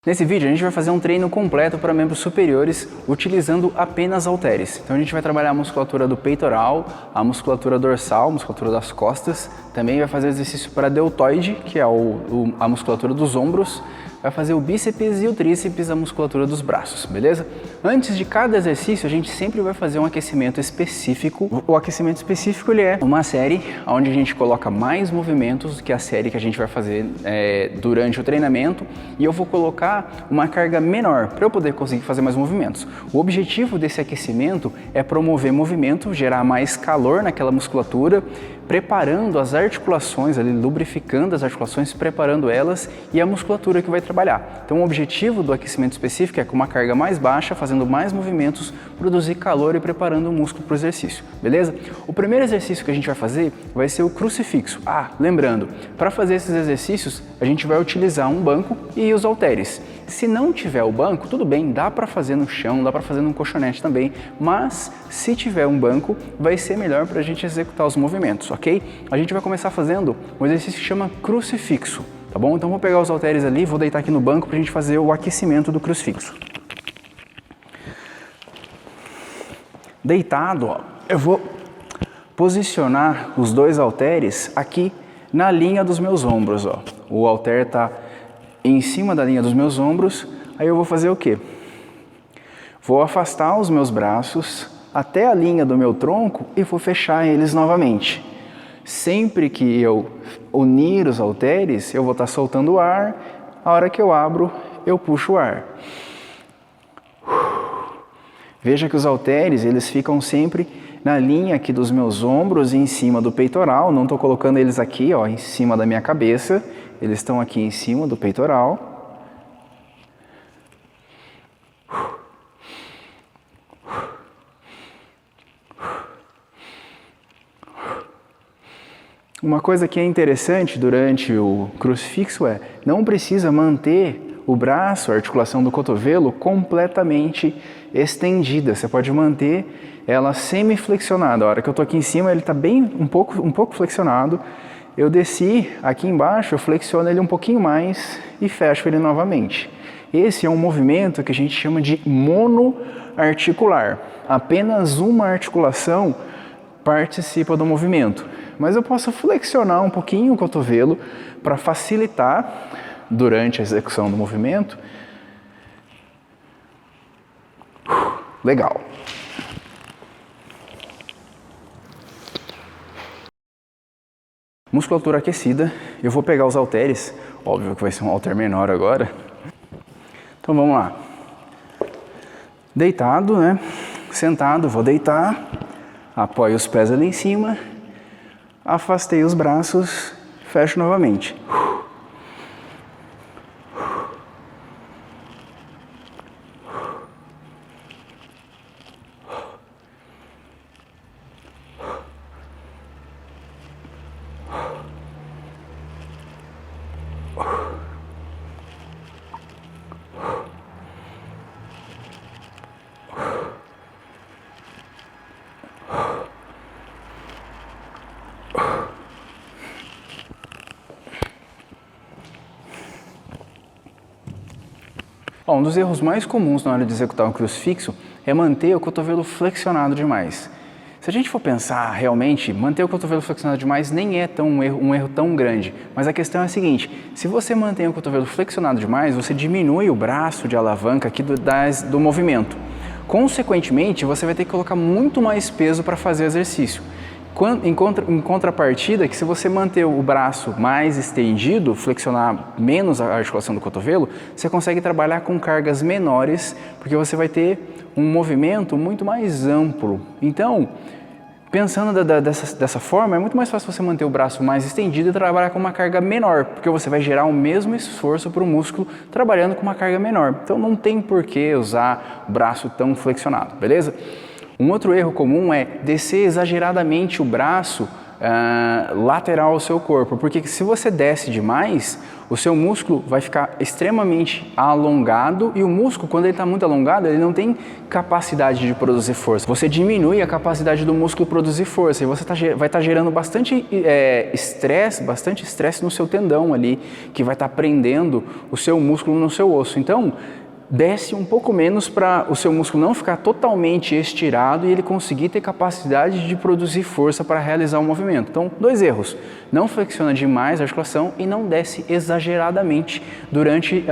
Nesse vídeo a gente vai fazer um treino completo para membros superiores utilizando apenas halteres. Então a gente vai trabalhar a musculatura do peitoral, a musculatura dorsal, a musculatura das costas, também vai fazer exercício para deltoide, que é a musculatura dos ombros, vai fazer o bíceps e o tríceps, a musculatura dos braços, beleza? Antes de cada exercício a gente sempre vai fazer um aquecimento específico. O aquecimento específico ele é uma série onde a gente coloca mais movimentos do que a série que a gente vai fazer durante o treinamento, e eu vou colocar uma carga menor para eu poder conseguir fazer mais movimentos. O objetivo desse aquecimento é promover movimento, gerar mais calor naquela musculatura, preparando as articulações, ali, lubrificando as articulações, preparando elas e a musculatura que vai trabalhar. Então o objetivo do aquecimento específico é com uma carga mais baixa, fazendo mais movimentos, produzir calor e preparando o músculo para o exercício, beleza? O primeiro exercício que a gente vai fazer vai ser o crucifixo. Lembrando, para fazer esses exercícios a gente vai utilizar um banco e os halteres. Se não tiver o banco, tudo bem, dá para fazer no chão, dá para fazer num colchonete também, mas se tiver um banco, vai ser melhor para a gente executar os movimentos, ok? A gente vai começar fazendo um exercício que chama crucifixo, tá bom? Então vou pegar os halteres ali, vou deitar aqui no banco para a gente fazer o aquecimento do crucifixo. Deitado, ó, eu vou posicionar os dois halteres aqui na linha dos meus ombros, ó. O halter está em cima da linha dos meus ombros, aí eu vou fazer o quê? Vou afastar os meus braços até a linha do meu tronco e vou fechar eles novamente. Sempre que eu unir os halteres, eu vou estar soltando o ar, a hora que eu abro, eu puxo o ar. Veja que os halteres, eles ficam sempre na linha aqui dos meus ombros e em cima do peitoral, não estou colocando eles aqui, ó, em cima da minha cabeça, eles estão aqui em cima do peitoral. Uma coisa que é interessante durante o crucifixo é, não precisa manter o braço, a articulação do cotovelo completamente estendida. Você pode manter ela semi-flexionada. A hora que eu estou aqui em cima, ele está bem um pouco flexionado. Eu desci aqui embaixo, eu flexiono ele um pouquinho mais e fecho ele novamente. Esse é um movimento que a gente chama de monoarticular. Apenas uma articulação participa do movimento. Mas eu posso flexionar um pouquinho o cotovelo para facilitar durante a execução do movimento. Legal. Musculatura aquecida, eu vou pegar os halteres, óbvio que vai ser um halter menor agora. Então vamos lá. Deitado, né? Sentado, vou deitar, apoio os pés ali em cima, afastei os braços, fecho novamente. Um dos erros mais comuns na hora de executar um crucifixo é manter o cotovelo flexionado demais. Se a gente for pensar realmente, manter o cotovelo flexionado demais nem é um erro tão grande. Mas a questão é a seguinte, se você mantém o cotovelo flexionado demais, você diminui o braço de alavanca aqui do movimento. Consequentemente, você vai ter que colocar muito mais peso para fazer o exercício. Em contrapartida, que se você manter o braço mais estendido, flexionar menos a articulação do cotovelo, você consegue trabalhar com cargas menores, porque você vai ter um movimento muito mais amplo. Então, pensando dessa forma, é muito mais fácil você manter o braço mais estendido e trabalhar com uma carga menor, porque você vai gerar o mesmo esforço para o músculo trabalhando com uma carga menor. Então não tem por que usar o braço tão flexionado, beleza? Um outro erro comum é descer exageradamente o braço lateral ao seu corpo, porque se você desce demais, o seu músculo vai ficar extremamente alongado e o músculo, quando ele está muito alongado, ele não tem capacidade de produzir força. Você diminui a capacidade do músculo produzir força e você vai estar gerando bastante estresse no seu tendão ali, que vai estar prendendo o seu músculo no seu osso. Então, desce um pouco menos para o seu músculo não ficar totalmente estirado e ele conseguir ter capacidade de produzir força para realizar o movimento. Então, 2 erros. Não flexiona demais a articulação e não desce exageradamente durante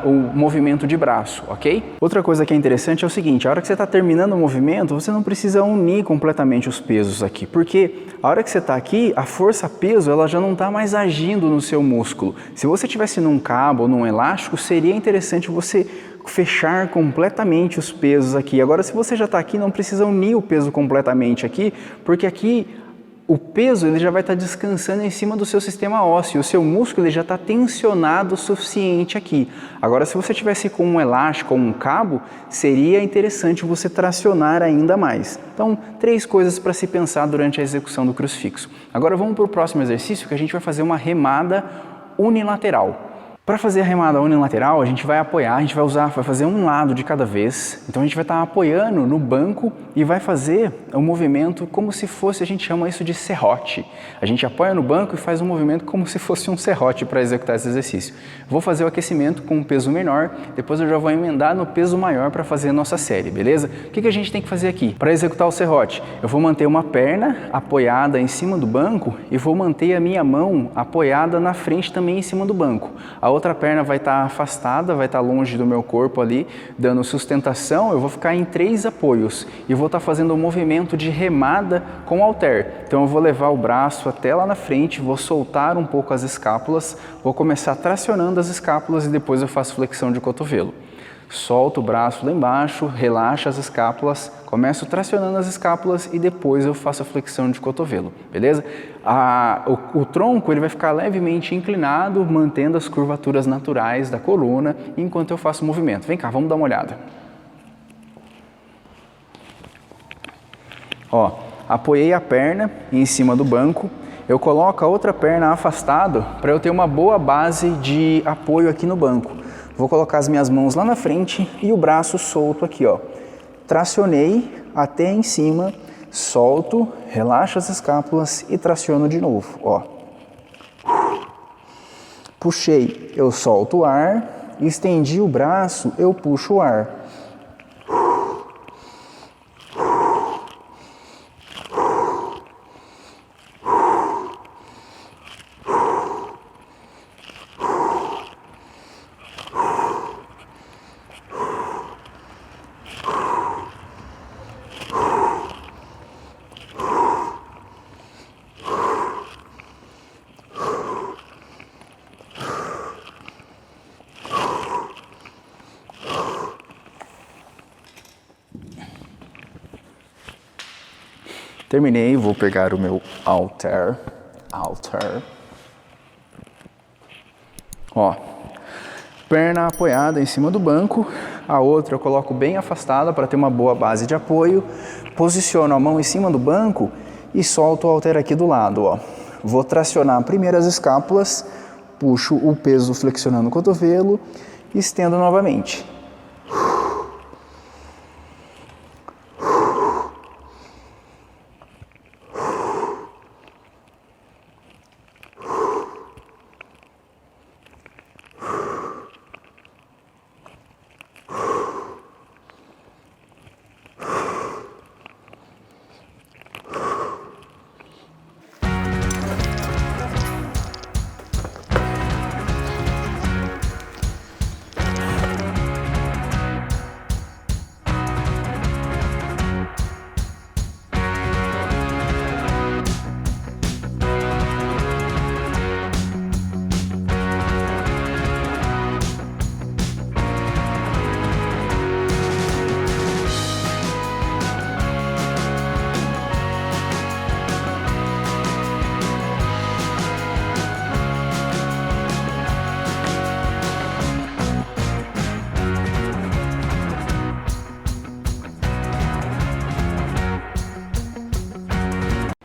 o movimento de braço, ok? Outra coisa que é interessante é o seguinte, a hora que você está terminando o movimento, você não precisa unir completamente os pesos aqui, porque a hora que você está aqui, a força-peso ela já não está mais agindo no seu músculo. Se você estivesse num cabo ou num elástico, seria interessante você fechar completamente os pesos aqui. Agora, se você já está aqui, não precisa unir o peso completamente aqui, porque aqui o peso ele já vai estar descansando em cima do seu sistema ósseo, o seu músculo ele já está tensionado o suficiente aqui. Agora, se você tivesse com um elástico ou um cabo, seria interessante você tracionar ainda mais. Então, 3 coisas para se pensar durante a execução do crucifixo. Agora vamos para o próximo exercício, que a gente vai fazer uma remada unilateral. Para fazer a remada unilateral, a gente vai apoiar, vai fazer um lado de cada vez. Então a gente vai estar apoiando no banco e vai fazer o movimento como se fosse, a gente chama isso de serrote. A gente apoia no banco e faz um movimento como se fosse um serrote para executar esse exercício. Vou fazer o aquecimento com um peso menor, depois eu já vou emendar no peso maior para fazer a nossa série, beleza? O que a gente tem que fazer aqui? Para executar o serrote, eu vou manter uma perna apoiada em cima do banco e vou manter a minha mão apoiada na frente também em cima do banco. A outra perna vai estar afastada, vai estar longe do meu corpo ali, dando sustentação. Eu vou ficar em 3 apoios e vou estar fazendo um movimento de remada com halter. Então eu vou levar o braço até lá na frente, vou soltar um pouco as escápulas, vou começar tracionando as escápulas e depois eu faço flexão de cotovelo. Solto o braço lá embaixo, relaxa as escápulas, começo tracionando as escápulas e depois eu faço a flexão de cotovelo, beleza? O tronco ele vai ficar levemente inclinado, mantendo as curvaturas naturais da coluna enquanto eu faço o movimento. Vem cá, vamos dar uma olhada. Ó, apoiei a perna em cima do banco, eu coloco a outra perna afastado para eu ter uma boa base de apoio aqui no banco. Vou colocar as minhas mãos lá na frente e o braço solto aqui, ó. Tracionei até em cima, solto, relaxo as escápulas e traciono de novo, ó. Puxei, eu solto o ar, estendi o braço, eu puxo o ar. Terminei, vou pegar o meu halter. Ó, perna apoiada em cima do banco, a outra eu coloco bem afastada para ter uma boa base de apoio, posiciono a mão em cima do banco e solto o halter aqui do lado, ó. Vou tracionar primeiro as escápulas, puxo o peso flexionando o cotovelo e estendo novamente.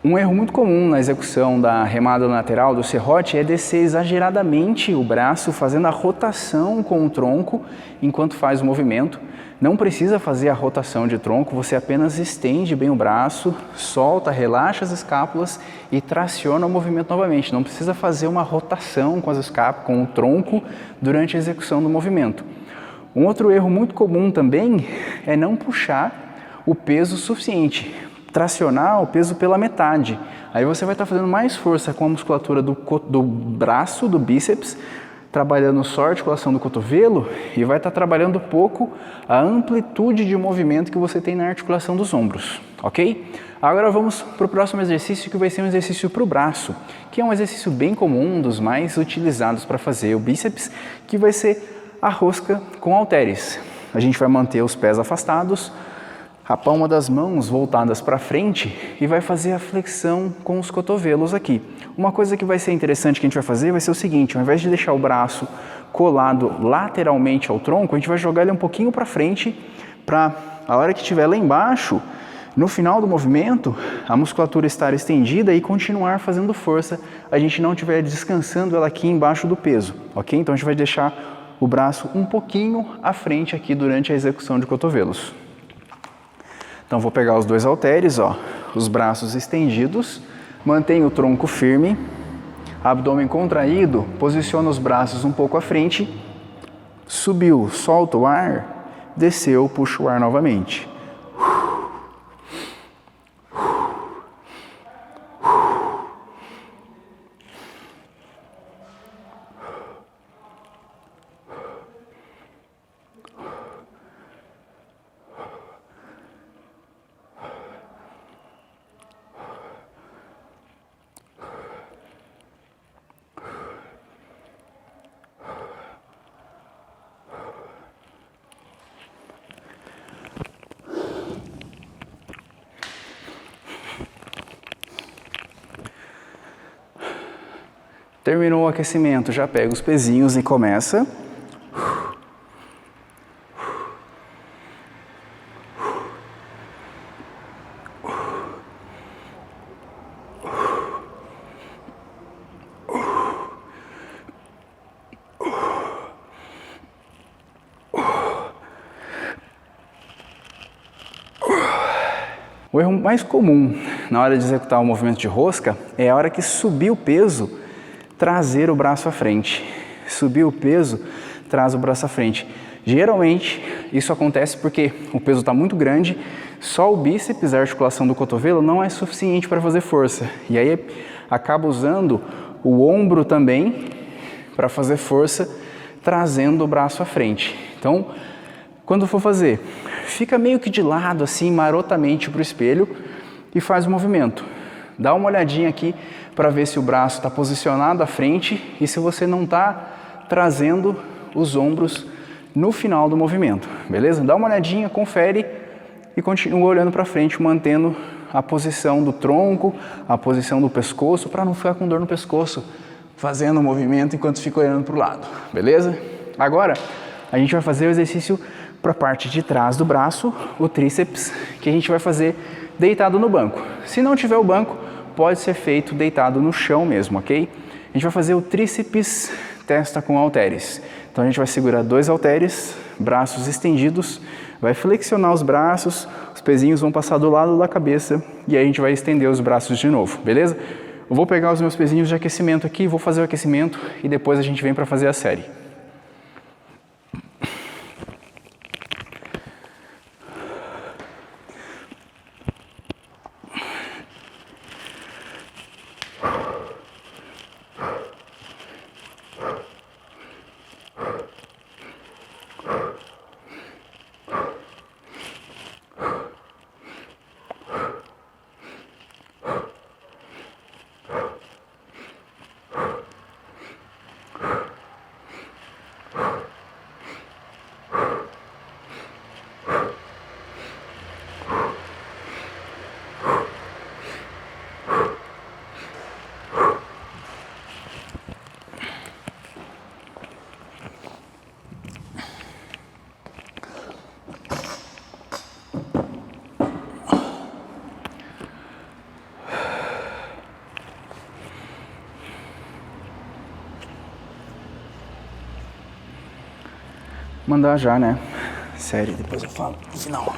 Um erro muito comum na execução da remada lateral do serrote é descer exageradamente o braço, fazendo a rotação com o tronco enquanto faz o movimento. Não precisa fazer a rotação de tronco, você apenas estende bem o braço, solta, relaxa as escápulas e traciona o movimento novamente. Não precisa fazer uma rotação com as escápulas, com o tronco durante a execução do movimento. Um outro erro muito comum também é não puxar o peso suficiente. Tracionar o peso pela metade. Aí você vai estar fazendo mais força com a musculatura do braço, do bíceps, trabalhando só a articulação do cotovelo e vai estar trabalhando pouco a amplitude de movimento que você tem na articulação dos ombros, ok? Agora vamos para o próximo exercício, que vai ser um exercício para o braço, que é um exercício bem comum, um dos mais utilizados para fazer o bíceps, que vai ser a rosca com halteres. A gente vai manter os pés afastados, a palma das mãos voltadas para frente e vai fazer a flexão com os cotovelos aqui. Uma coisa que vai ser interessante que a gente vai fazer vai ser o seguinte: ao invés de deixar o braço colado lateralmente ao tronco, a gente vai jogar ele um pouquinho para frente, para a hora que estiver lá embaixo, no final do movimento, a musculatura estar estendida e continuar fazendo força, a gente não estiver descansando ela aqui embaixo do peso, ok? Então a gente vai deixar o braço um pouquinho à frente aqui durante a execução de cotovelos. Então vou pegar os dois halteres, ó, os braços estendidos, mantenho o tronco firme, abdômen contraído, posiciona os braços um pouco à frente, subiu, solta o ar, desceu, puxa o ar novamente. Terminou o aquecimento, já pega os pezinhos e começa. O erro mais comum na hora de executar o movimento de rosca é a hora que subir o peso, trazer o braço à frente. Subir o peso, traz o braço à frente. Geralmente, isso acontece porque o peso está muito grande, só o bíceps, a articulação do cotovelo, não é suficiente para fazer força. E aí acaba usando o ombro também para fazer força, trazendo o braço à frente. Então, quando for fazer, fica meio que de lado, assim, marotamente para o espelho e faz o movimento. Dá uma olhadinha aqui para ver se o braço está posicionado à frente e se você não está trazendo os ombros no final do movimento, beleza? Dá uma olhadinha, confere e continua olhando para frente, mantendo a posição do tronco, a posição do pescoço, para não ficar com dor no pescoço, fazendo o movimento enquanto fica olhando para o lado, beleza? Agora, a gente vai fazer o exercício para a parte de trás do braço, o tríceps, que a gente vai fazer deitado no banco. Se não tiver o banco, pode ser feito deitado no chão mesmo, ok? A gente vai fazer o tríceps testa com halteres. Então a gente vai segurar dois halteres, braços estendidos, vai flexionar os braços, os pezinhos vão passar do lado da cabeça e aí a gente vai estender os braços de novo, beleza? Eu vou pegar os meus pezinhos de aquecimento aqui, vou fazer o aquecimento e depois a gente vem para fazer a série. mandar já, né? Série, depois eu falo no final.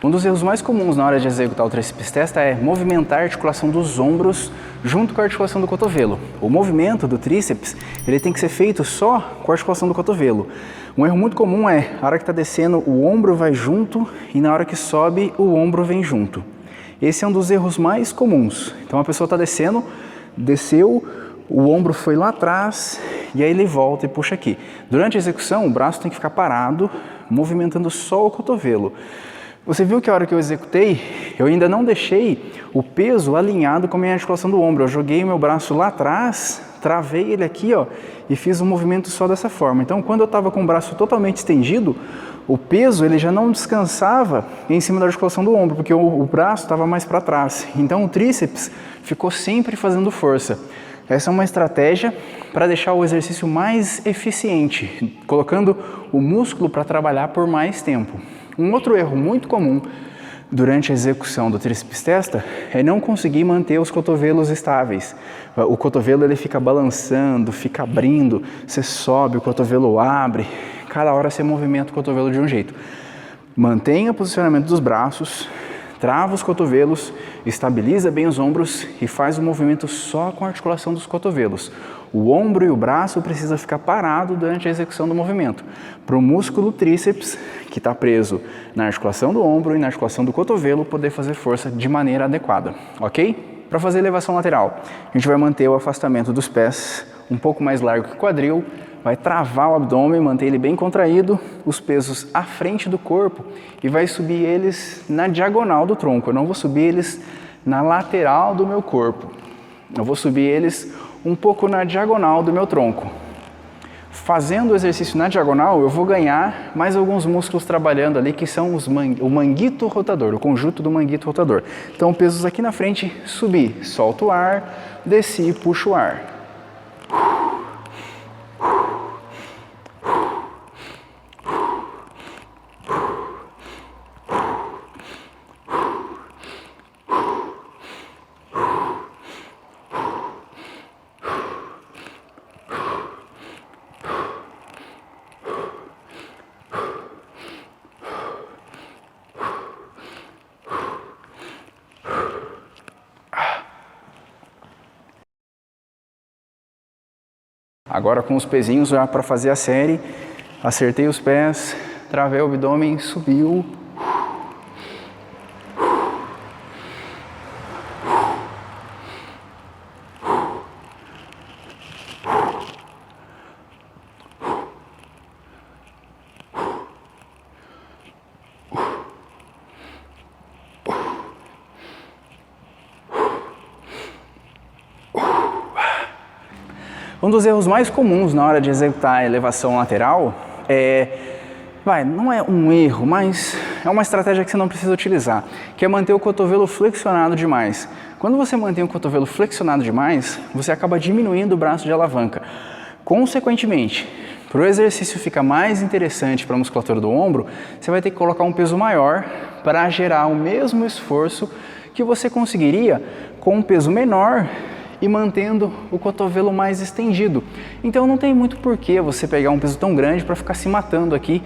Um dos erros mais comuns na hora de executar o tríceps testa é movimentar a articulação dos ombros junto com a articulação do cotovelo. O movimento do tríceps ele tem que ser feito só com a articulação do cotovelo. Um erro muito comum é, a hora que está descendo, o ombro vai junto e na hora que sobe, o ombro vem junto. Esse é um dos erros mais comuns. Então a pessoa está descendo, desceu, o ombro foi lá atrás e aí ele volta e puxa aqui. Durante a execução, o braço tem que ficar parado, movimentando só o cotovelo. Você viu que a hora que eu executei, eu ainda não deixei o peso alinhado com a minha articulação do ombro. Eu joguei o meu braço lá atrás, travei ele aqui, ó, e fiz um movimento só dessa forma. Então, quando eu estava com o braço totalmente estendido, o peso ele já não descansava em cima da articulação do ombro, porque o braço estava mais para trás. Então, o tríceps ficou sempre fazendo força. Essa é uma estratégia para deixar o exercício mais eficiente, colocando o músculo para trabalhar por mais tempo. Um outro erro muito comum durante a execução do tríceps testa é não conseguir manter os cotovelos estáveis. O cotovelo ele fica balançando, fica abrindo, você sobe, o cotovelo abre, cada hora você movimenta o cotovelo de um jeito. Mantenha o posicionamento dos braços, trava os cotovelos, estabiliza bem os ombros e faz o movimento só com a articulação dos cotovelos. O ombro e o braço precisam ficar parado durante a execução do movimento, para o músculo tríceps, que está preso na articulação do ombro e na articulação do cotovelo, poder fazer força de maneira adequada, ok? Para fazer elevação lateral, a gente vai manter o afastamento dos pés um pouco mais largo que o quadril, vai travar o abdômen, manter ele bem contraído, os pesos à frente do corpo e vai subir eles na diagonal do tronco. Eu não vou subir eles na lateral do meu corpo. Eu vou subir eles um pouco na diagonal do meu tronco. Fazendo o exercício na diagonal, eu vou ganhar mais alguns músculos trabalhando ali, que são o manguito rotador, o conjunto do manguito rotador. Então, pesos aqui na frente, subi, solto o ar, desci, puxo o ar. Agora com os pezinhos já para fazer a série, acertei os pés, travei o abdômen, subiu. Um dos erros mais comuns na hora de executar a elevação lateral não é um erro, mas é uma estratégia que você não precisa utilizar, que é manter o cotovelo flexionado demais. Quando você mantém o cotovelo flexionado demais, você acaba diminuindo o braço de alavanca. Consequentemente, para o exercício ficar mais interessante para a musculatura do ombro, você vai ter que colocar um peso maior para gerar o mesmo esforço que você conseguiria com um peso menor e mantendo o cotovelo mais estendido. Então não tem muito porquê você pegar um peso tão grande para ficar se matando aqui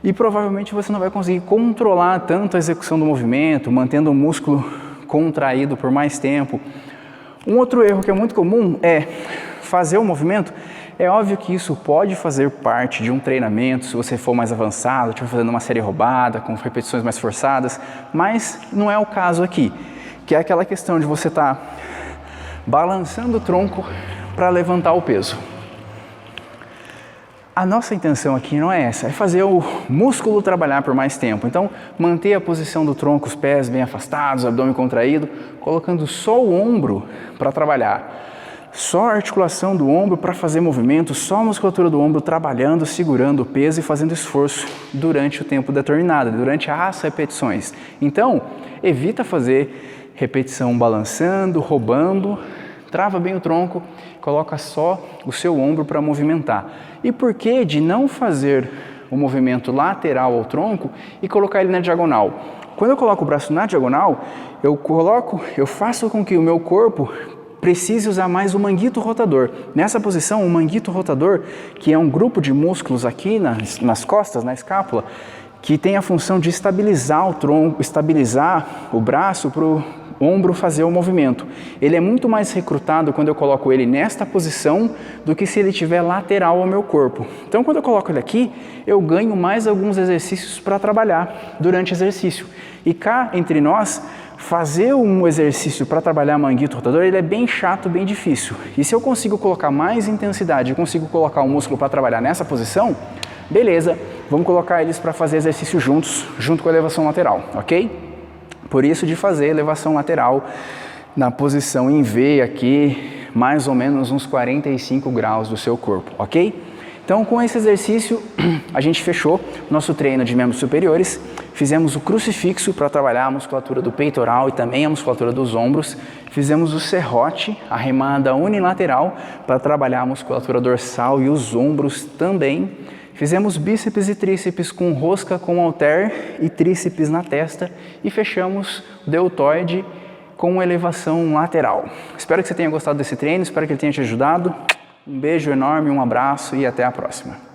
e provavelmente você não vai conseguir controlar tanto a execução do movimento, mantendo o músculo contraído por mais tempo. Um outro erro que é muito comum é fazer o movimento. É óbvio que isso pode fazer parte de um treinamento, se você for mais avançado, estiver fazendo uma série roubada, com repetições mais forçadas, mas não é o caso aqui, que é aquela questão de você estar balançando o tronco para levantar o peso. A nossa intenção aqui não é essa, é fazer o músculo trabalhar por mais tempo. Então, manter a posição do tronco, os pés bem afastados, o abdômen contraído, colocando só o ombro para trabalhar. Só a articulação do ombro para fazer movimento, só a musculatura do ombro trabalhando, segurando o peso e fazendo esforço durante o tempo determinado, durante as repetições. Então, evita fazer repetição balançando, roubando, trava bem o tronco, coloca só o seu ombro para movimentar. E por que de não fazer o movimento lateral ao tronco e colocar ele na diagonal? Quando eu coloco o braço na diagonal, eu faço com que o meu corpo precise usar mais o manguito rotador. Nessa posição, o manguito rotador, que é um grupo de músculos aqui nas costas, na escápula, que tem a função de estabilizar o tronco, estabilizar o braço para o ombro fazer o movimento. Ele é muito mais recrutado quando eu coloco ele nesta posição do que se ele estiver lateral ao meu corpo. Então, quando eu coloco ele aqui, eu ganho mais alguns exercícios para trabalhar durante o exercício. E cá, entre nós, fazer um exercício para trabalhar manguito rotador, ele é bem chato, bem difícil. E se eu consigo colocar mais intensidade, eu consigo colocar o músculo para trabalhar nessa posição, beleza, vamos colocar eles para fazer exercício juntos, junto com a elevação lateral, ok? Por isso de fazer elevação lateral na posição em V aqui, mais ou menos uns 45 graus do seu corpo, ok? Então, com esse exercício, a gente fechou nosso treino de membros superiores, fizemos o crucifixo para trabalhar a musculatura do peitoral e também a musculatura dos ombros, fizemos o serrote, a remada unilateral, para trabalhar a musculatura dorsal e os ombros também. Fizemos bíceps e tríceps com rosca, com halter e tríceps na testa e fechamos o deltoide com elevação lateral. Espero que você tenha gostado desse treino, espero que ele tenha te ajudado. Um beijo enorme, um abraço e até a próxima.